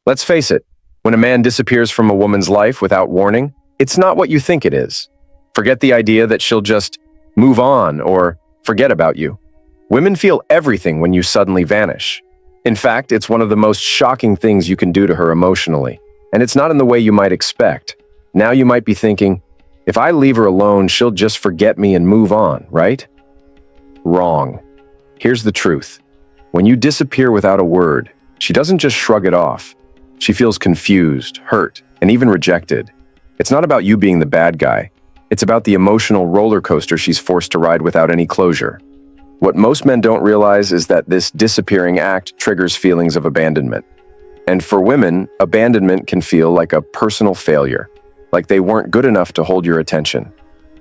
Let's face it, when a man disappears from a woman's life without warning, it's not what you think it is. Forget the idea that she'll just move on or forget about you. Women feel everything when you suddenly vanish. In fact, it's one of the most shocking things you can do to her emotionally, and it's not in the way you might expect. Now you might be thinking, if I leave her alone, she'll just forget me and move on, right? Wrong. Here's the truth. When you disappear without a word, she doesn't just shrug it off. She feels confused, hurt, and even rejected. It's not about you being the bad guy. It's about the emotional roller coaster she's forced to ride without any closure. What most men don't realize is that this disappearing act triggers feelings of abandonment. And for women, abandonment can feel like a personal failure, like they weren't good enough to hold your attention.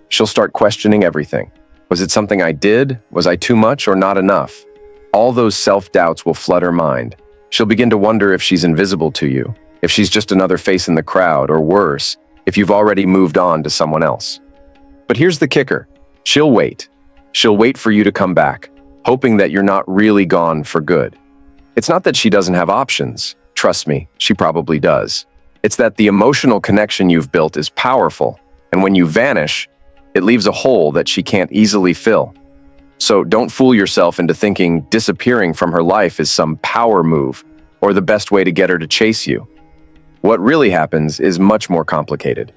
She'll start questioning everything. Was it something I did? Was I too much or not enough? All those self-doubts will flood her mind. She'll begin to wonder if she's invisible to you, if she's just another face in the crowd, or worse, if you've already moved on to someone else. But here's the kicker. She'll wait. She'll wait for you to come back, hoping that you're not really gone for good. It's not that she doesn't have options. Trust me, she probably does. It's that the emotional connection you've built is powerful, and when you vanish, it leaves a hole that she can't easily fill. So don't fool yourself into thinking disappearing from her life is some power move or the best way to get her to chase you. What really happens is much more complicated.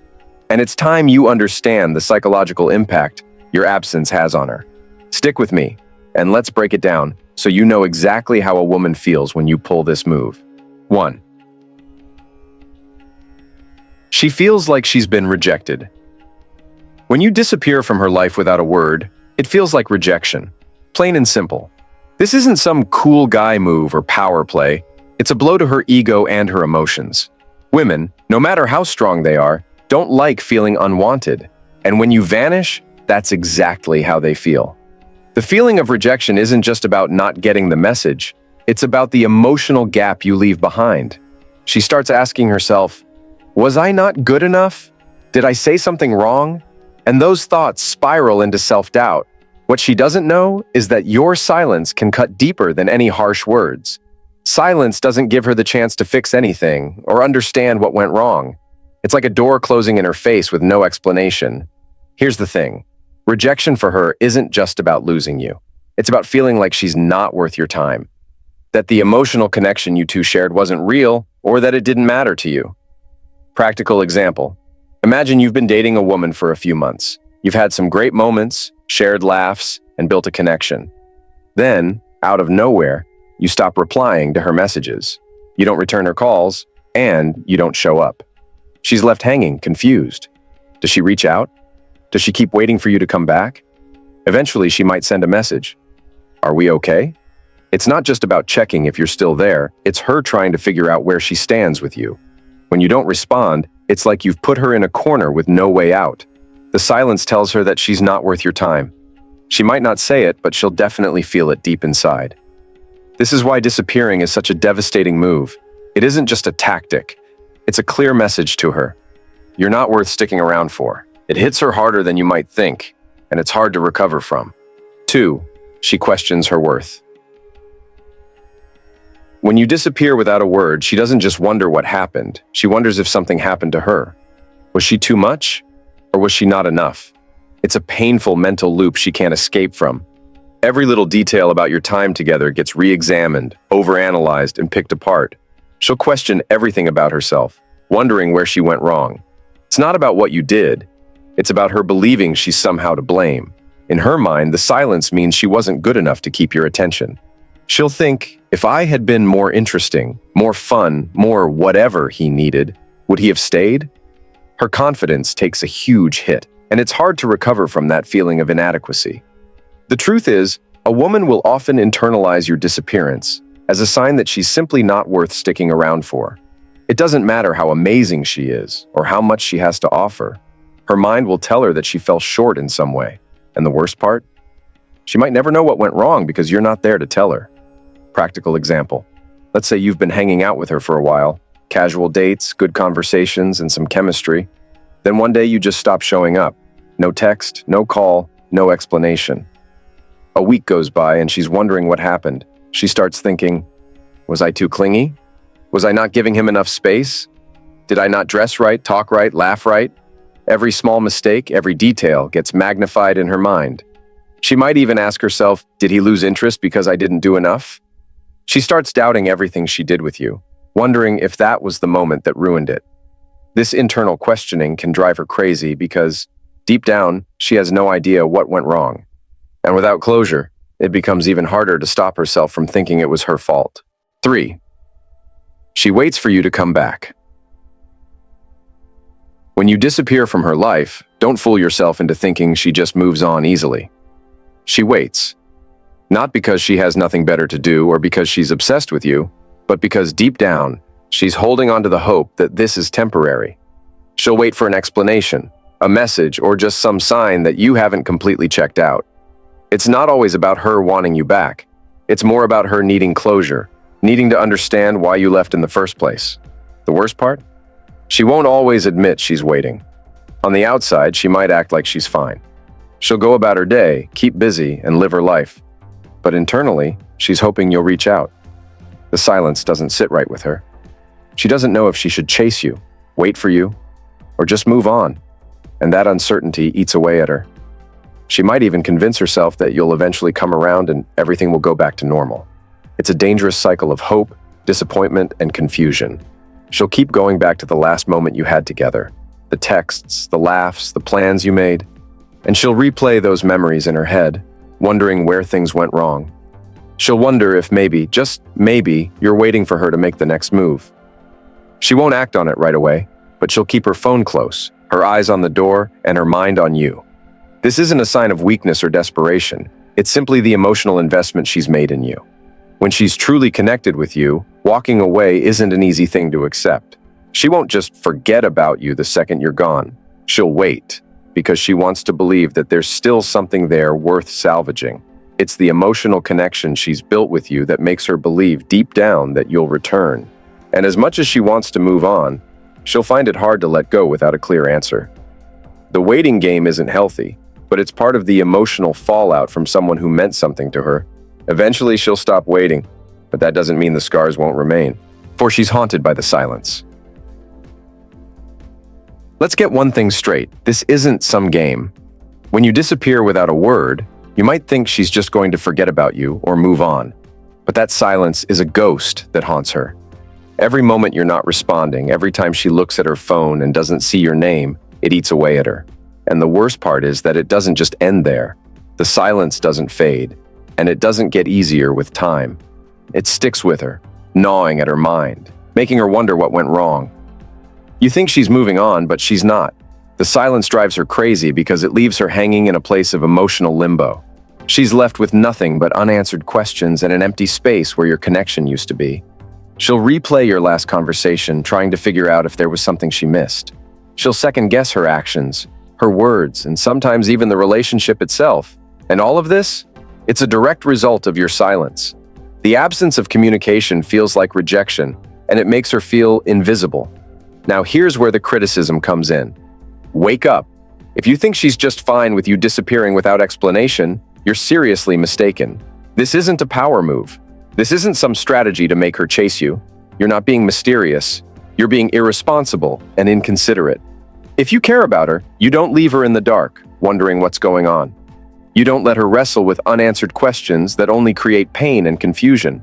And it's time you understand the psychological impact your absence has on her. Stick with me, and let's break it down so you know exactly how a woman feels when you pull this move. 1. She feels like she's been rejected. When you disappear from her life without a word, it feels like rejection. Plain and simple. This isn't some cool guy move or power play. It's a blow to her ego and her emotions. Women, no matter how strong they are, don't like feeling unwanted. And when you vanish, that's exactly how they feel. The feeling of rejection isn't just about not getting the message. It's about the emotional gap you leave behind. She starts asking herself, was I not good enough? Did I say something wrong? And those thoughts spiral into self-doubt. What she doesn't know is that your silence can cut deeper than any harsh words. Silence doesn't give her the chance to fix anything or understand what went wrong. It's like a door closing in her face with no explanation. Here's the thing. Rejection for her isn't just about losing you. It's about feeling like she's not worth your time. That the emotional connection you two shared wasn't real, or that it didn't matter to you. Practical example. Imagine you've been dating a woman for a few months. You've had some great moments, shared laughs, and built a connection. Then, out of nowhere, you stop replying to her messages. You don't return her calls, and you don't show up. She's left hanging, confused. Does she reach out? Does she keep waiting for you to come back? Eventually, she might send a message. Are we okay? It's not just about checking if you're still there. It's her trying to figure out where she stands with you. When you don't respond, it's like you've put her in a corner with no way out. The silence tells her that she's not worth your time. She might not say it, but she'll definitely feel it deep inside. This is why disappearing is such a devastating move. It isn't just a tactic. It's a clear message to her. You're not worth sticking around for. It hits her harder than you might think, and it's hard to recover from. 2. She questions her worth. When you disappear without a word, she doesn't just wonder what happened. She wonders if something happened to her. Was she too much? Or was she not enough? It's a painful mental loop she can't escape from. Every little detail about your time together gets re-examined, overanalyzed, and picked apart. She'll question everything about herself, wondering where she went wrong. It's not about what you did. It's about her believing she's somehow to blame. In her mind, the silence means she wasn't good enough to keep your attention. She'll think, if I had been more interesting, more fun, more whatever he needed, would he have stayed? Her confidence takes a huge hit, and it's hard to recover from that feeling of inadequacy. The truth is, a woman will often internalize your disappearance as a sign that she's simply not worth sticking around for. It doesn't matter how amazing she is or how much she has to offer. Her mind will tell her that she fell short in some way. And the worst part? She might never know what went wrong because you're not there to tell her. Practical example. Let's say you've been hanging out with her for a while. Casual dates, good conversations, and some chemistry. Then one day you just stop showing up. No text, no call, no explanation. A week goes by and she's wondering what happened. She starts thinking, was I too clingy? Was I not giving him enough space? Did I not dress right, talk right, laugh right? Every small mistake, every detail gets magnified in her mind. She might even ask herself, did he lose interest because I didn't do enough? She starts doubting everything she did with you, wondering if that was the moment that ruined it. This internal questioning can drive her crazy because, deep down, she has no idea what went wrong. And without closure, it becomes even harder to stop herself from thinking it was her fault. 3. She waits for you to come back. When you disappear from her life, don't fool yourself into thinking she just moves on easily. She waits. Not because she has nothing better to do or because she's obsessed with you, but because deep down, she's holding on to the hope that this is temporary. She'll wait for an explanation, a message, or just some sign that you haven't completely checked out. It's not always about her wanting you back. It's more about her needing closure, needing to understand why you left in the first place. The worst part? She won't always admit she's waiting. On the outside, she might act like she's fine. She'll go about her day, keep busy, and live her life. But internally, she's hoping you'll reach out. The silence doesn't sit right with her. She doesn't know if she should chase you, wait for you, or just move on. And that uncertainty eats away at her. She might even convince herself that you'll eventually come around and everything will go back to normal. It's a dangerous cycle of hope, disappointment, and confusion. She'll keep going back to the last moment you had together, the texts, the laughs, the plans you made, and she'll replay those memories in her head, wondering where things went wrong. She'll wonder if maybe, just maybe, you're waiting for her to make the next move. She won't act on it right away, but she'll keep her phone close, her eyes on the door, and her mind on you. This isn't a sign of weakness or desperation. It's simply the emotional investment she's made in you. When she's truly connected with you, walking away isn't an easy thing to accept. She won't just forget about you the second you're gone. She'll wait, because she wants to believe that there's still something there worth salvaging. It's the emotional connection she's built with you that makes her believe deep down that you'll return. And as much as she wants to move on, she'll find it hard to let go without a clear answer. The waiting game isn't healthy, but it's part of the emotional fallout from someone who meant something to her. Eventually, she'll stop waiting, but that doesn't mean the scars won't remain, for she's haunted by the silence. Let's get one thing straight. This isn't some game. When you disappear without a word, you might think she's just going to forget about you or move on. But that silence is a ghost that haunts her. Every moment you're not responding, every time she looks at her phone and doesn't see your name, it eats away at her. And the worst part is that it doesn't just end there. The silence doesn't fade, and it doesn't get easier with time. It sticks with her, gnawing at her mind, making her wonder what went wrong. You think she's moving on, but she's not. The silence drives her crazy because it leaves her hanging in a place of emotional limbo. She's left with nothing but unanswered questions and an empty space where your connection used to be. She'll replay your last conversation, trying to figure out if there was something she missed. She'll second-guess her actions, her words, and sometimes even the relationship itself. And all of this? It's a direct result of your silence. The absence of communication feels like rejection, and it makes her feel invisible. Now here's where the criticism comes in. Wake up. If you think she's just fine with you disappearing without explanation, you're seriously mistaken. This isn't a power move. This isn't some strategy to make her chase you. You're not being mysterious. You're being irresponsible and inconsiderate. If you care about her, you don't leave her in the dark, wondering what's going on. You don't let her wrestle with unanswered questions that only create pain and confusion.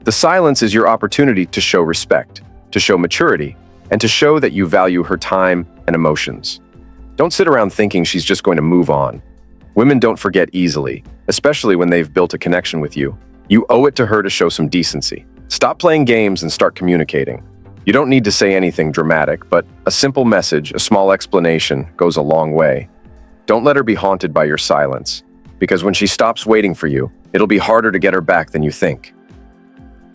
The silence is your opportunity to show respect, to show maturity, and to show that you value her time and emotions. Don't sit around thinking she's just going to move on. Women don't forget easily, especially when they've built a connection with you. You owe it to her to show some decency. Stop playing games and start communicating. You don't need to say anything dramatic, but a simple message, a small explanation, goes a long way. Don't let her be haunted by your silence, because when she stops waiting for you, it'll be harder to get her back than you think.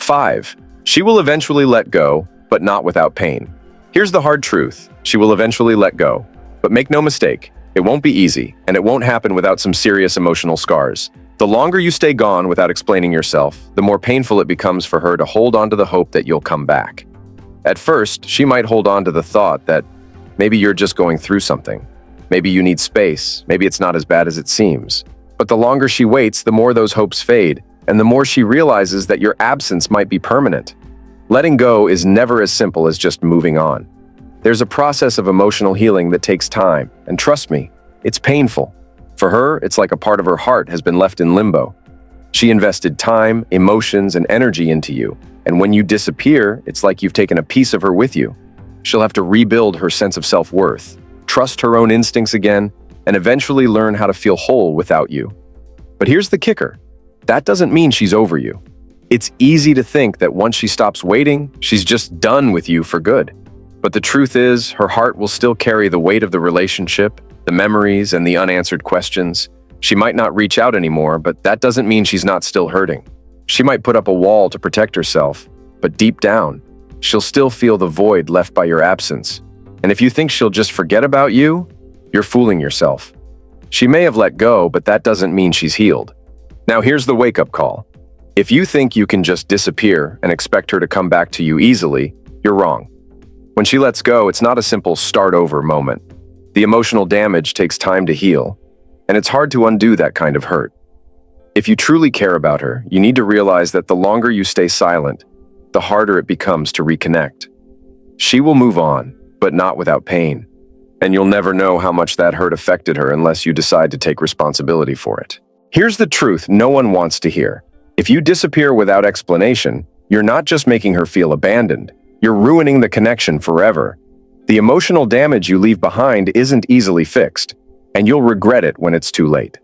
5. She will eventually let go, but not without pain. Here's the hard truth. She will eventually let go. But make no mistake, it won't be easy, and it won't happen without some serious emotional scars. The longer you stay gone without explaining yourself, the more painful it becomes for her to hold on to the hope that you'll come back. At first, she might hold on to the thought that maybe you're just going through something. Maybe you need space. Maybe it's not as bad as it seems. But the longer she waits, the more those hopes fade, and the more she realizes that your absence might be permanent. Letting go is never as simple as just moving on. There's a process of emotional healing that takes time, and trust me, it's painful. For her, it's like a part of her heart has been left in limbo. She invested time, emotions, and energy into you, and when you disappear, it's like you've taken a piece of her with you. She'll have to rebuild her sense of self-worth, trust her own instincts again, and eventually learn how to feel whole without you. But here's the kicker. That doesn't mean she's over you. It's easy to think that once she stops waiting, she's just done with you for good. But the truth is, her heart will still carry the weight of the relationship, the memories, and the unanswered questions. She might not reach out anymore, but that doesn't mean she's not still hurting. She might put up a wall to protect herself, but deep down, she'll still feel the void left by your absence. And if you think she'll just forget about you, you're fooling yourself. She may have let go, but that doesn't mean she's healed. Now here's the wake-up call. If you think you can just disappear and expect her to come back to you easily, you're wrong. When she lets go, it's not a simple start-over moment. The emotional damage takes time to heal, and it's hard to undo that kind of hurt. If you truly care about her, you need to realize that the longer you stay silent, the harder it becomes to reconnect. She will move on, but not without pain. And you'll never know how much that hurt affected her unless you decide to take responsibility for it. Here's the truth no one wants to hear. If you disappear without explanation, you're not just making her feel abandoned, you're ruining the connection forever. The emotional damage you leave behind isn't easily fixed, and you'll regret it when it's too late.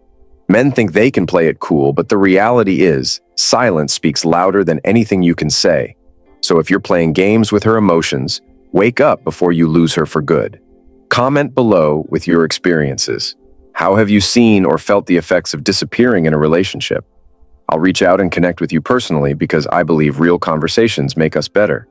Men think they can play it cool, but the reality is, silence speaks louder than anything you can say. So if you're playing games with her emotions, wake up before you lose her for good. Comment below with your experiences. How have you seen or felt the effects of disappearing in a relationship? I'll reach out and connect with you personally because I believe real conversations make us better.